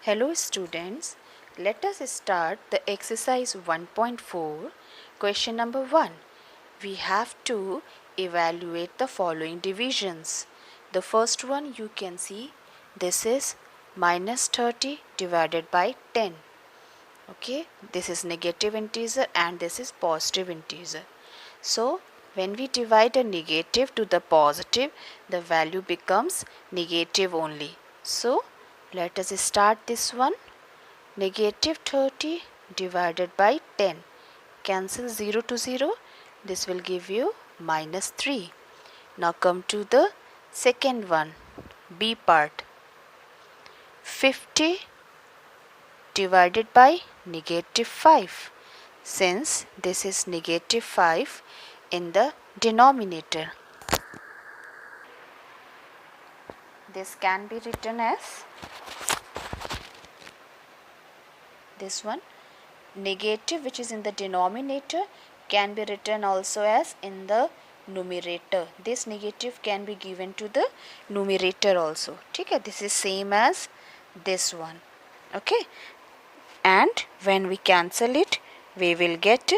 Hello students, let us start the exercise 1.4. Question number 1. We have to evaluate the following divisions. The first one you can see, this is minus 30 divided by 10. Okay, this is negative integer and this is positive integer. So when we divide a negative to the positive, the value becomes negative only. So let us start this one. Negative 30 divided by 10. Cancel 0 to 0. This will give you minus 3. Now come to the second one, B part. 50 divided by negative 5. Since this is negative 5 in the denominator, this can be written as this one. Negative which is in the denominator can be written also as in the numerator. This negative can be given to the numerator also. Okay, this is same as this one. Okay, and when we cancel it, we will get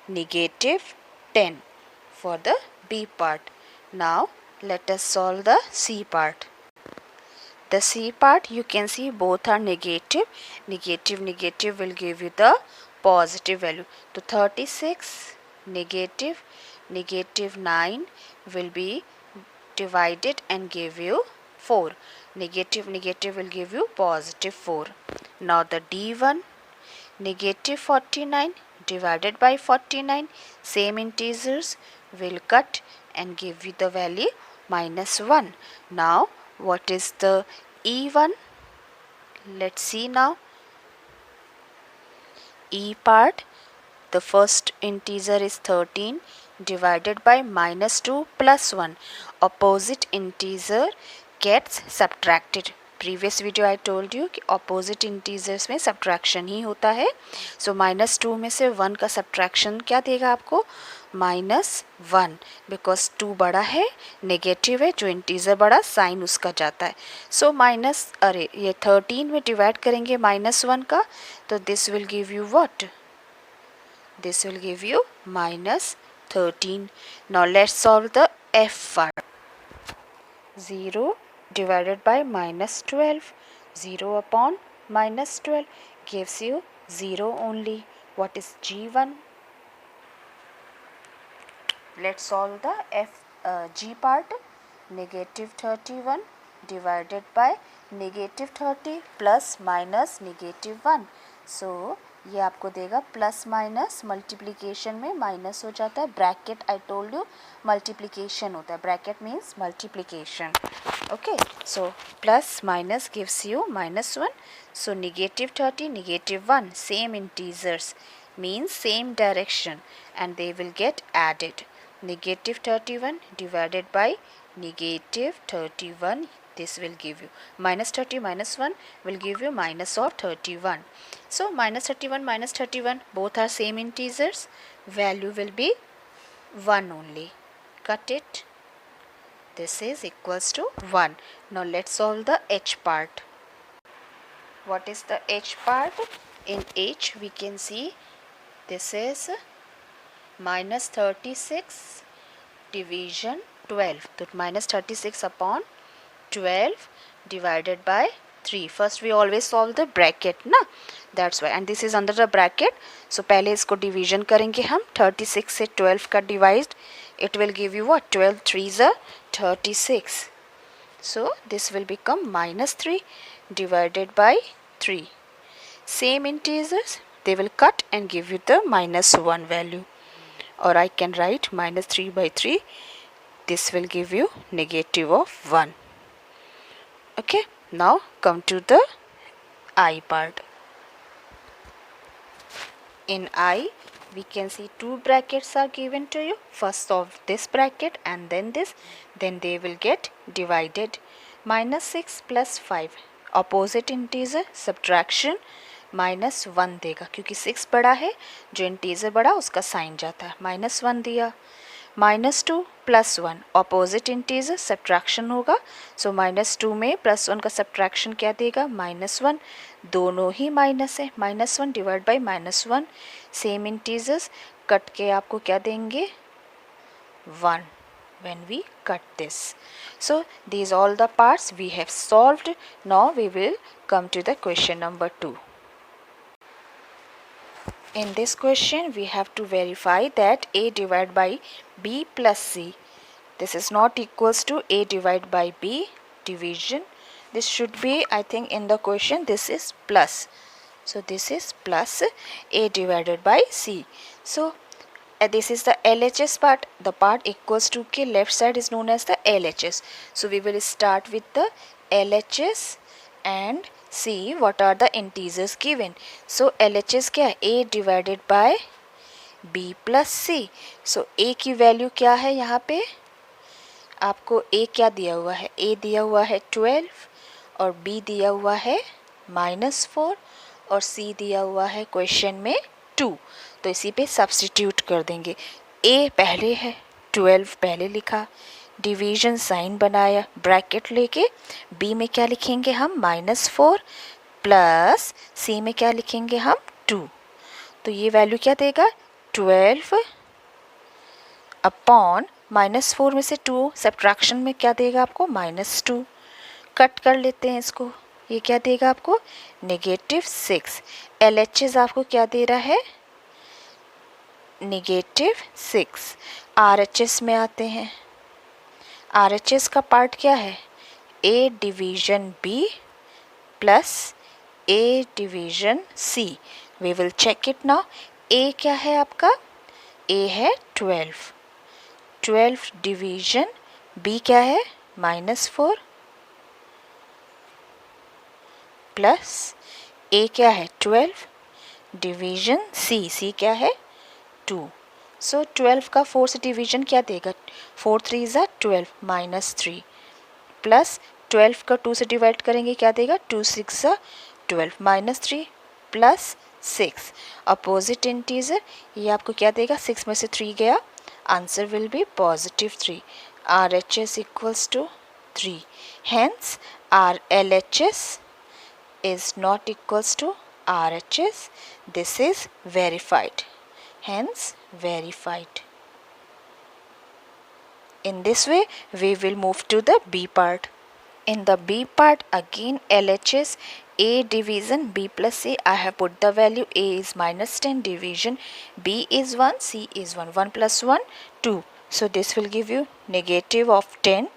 negative 10 for the B part. Now let us solve the C part. The C part, you can see both are negative. Negative will give you the positive value. So 36 negative 9 will be divided and give you 4. Negative will give you positive 4. Now the D1, negative 49 divided by 49, same integers will cut and give you the value minus 1. Now what is the E1? Let's see now. E part, the first integer is 13 divided by minus 2 plus 1. Opposite integer gets subtracted. Previous video I told you कि opposite integers में subtraction ही होता है. So minus 2 में से 1 का subtraction क्या देगा आपको? -1, बिकॉज 2 बड़ा है, नेगेटिव है, जो इंटीजर बड़ा साइन उसका जाता है. सो माइनस ये 13 में डिवाइड करेंगे -1 का, तो this will give you what? This will give you minus 13. Now let's solve the F part. 0 divided by minus 12. 0 upon minus 12 gives you 0 only. What is G1? Let's solve the G part. Negative 31 divided by negative 30 plus minus negative 1. So ये आपको देगा plus minus, multiplication में minus हो जाता है. Bracket I told you multiplication होता है. Bracket means multiplication. Okay, so plus minus gives you -1. So negative 30, negative 1, same integers means same direction and they will get added. Negative 31 divided by negative 31, this will give you minus 30 minus 1 will give you minus of 31. So minus 31 both are same integers. Value will be 1 only. Cut it. This is equals to 1. Now let's solve the H part. What is the H part? In H we can see this is minus 36 division 12. So minus 36 upon 12 divided by 3. First we always solve the bracket ना, that's why, and this is under the bracket. So पहले इसको division करेंगे हम. 36 से 12 का divide, it will give you what? 12 3s are 36. So this will become minus 3 divided by 3. Same integers, they will cut and give you the minus 1 value. Or I can write minus 3 by 3. This will give you negative of 1. Okay, now come to the I part. In I, we can see two brackets are given to you. First solve this bracket and then this. Then they will get divided. Minus 6 plus 5. Opposite integer, subtraction. -1 देगा क्योंकि 6 बड़ा है, जो integer बड़ा उसका sign जाता है. -1 दिया. -2 + 1 ऑपोजिट इंटीजर सब्ट्रैक्शन होगा। सो -2 में +1 का सब्ट्रैक्शन क्या देगा? -1। दोनों ही माइनस है, -1 divide by -1 same integers cut के आपको क्या देंगे? 1 when we cut this. So these all the parts we have solved. Now we will come to the question number 2. In this question we have to verify that a divided by b plus c, this is not equals to a divided by b division. This should be, I think in the question this is plus. So this is plus a divided by c. So this is the LHS part. The part equals to के left side is known as the LHS. So we will start with the LHS and see what are the integers given. So LHS क्या है? A divided by B plus C. So A की value क्या है यहाँ पे? आपको A क्या दिया हुआ है? A दिया हुआ है 12 और B दिया हुआ है -4 और C दिया हुआ है क्वेश्चन में 2. तो इसी पे सब्स्टिट्यूट कर देंगे. A पहले है, 12 पहले लिखा, डिवीजन साइन बनाया, ब्रैकेट लेके B में क्या लिखेंगे हम? -4 प्लस C में क्या लिखेंगे हम? 2. तो ये वैल्यू क्या देगा? 12 अपॉन -4 में से 2 सब्ट्रैक्शन में क्या देगा आपको? -2. कट कर लेते हैं इसको. ये क्या देगा आपको? -6. LHS आपको क्या दे रहा है? -6. RHS में आते हैं. RHS का पार्ट क्या है? A division B plus A division C. We will check it now. A क्या है आपका? A है 12 डिवीजन B क्या है? -4 प्लस A क्या है? 12 डिवीजन C क्या है? 2. सो 12 का 4 से डिवीजन क्या देगा? 4 3 ज़ा 12 -3 प्लस 12 का 2 से डिवाइड करेंगे क्या देगा? 2 6 ज़ा 12 -3 प्लस 6 अपोजिट इंटीजर. ये आपको क्या देगा? 6 में से 3 गया, answer will be +3. RHS equals to 3. Hence our LHS is not equals to RHS. This is verified. Hence verified. In this way we will move to the B part. In the B part again LHS A division B plus C. I have put the value. A is -10 division, B is 1, C is 1. 1 plus 1 2. So this will give you negative of 10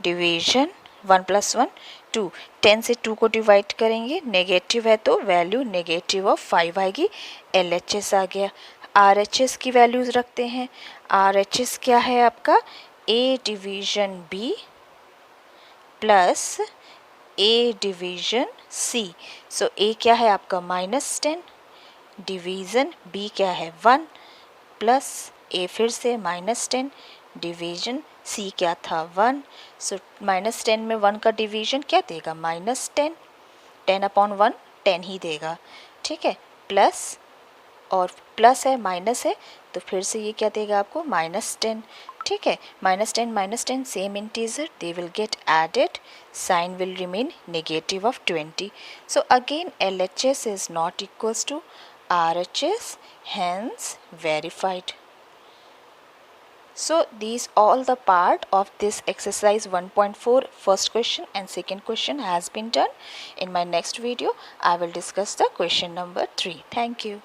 division 1 plus 1 2. 10 से 2 को divide करेंगे, negative है तो value -5 आएगी. LHS आ गया. RHS की values रखते हैं. RHS क्या है आपका? A division B plus A division C. So A क्या है आपका? -10 डिवीज़न B क्या है? 1 प्लस A फिर से -10 डिवीजन C क्या था? 1. सो -10 में 1 का डिवीजन क्या देगा? -10. 10 अपॉन 1 10 ही देगा. ठीक है. प्लस और प्लस है माइनस है तो फिर से ये क्या देगा आपको? -10. ठीक है. -10 same integer, they will get added, sign will remain negative of 20. So again LHS is not equals to RHS, hence verified. So these all the part of this exercise 1.4 first question and second question has been done. In my next video I will discuss the question number 3. Thank you.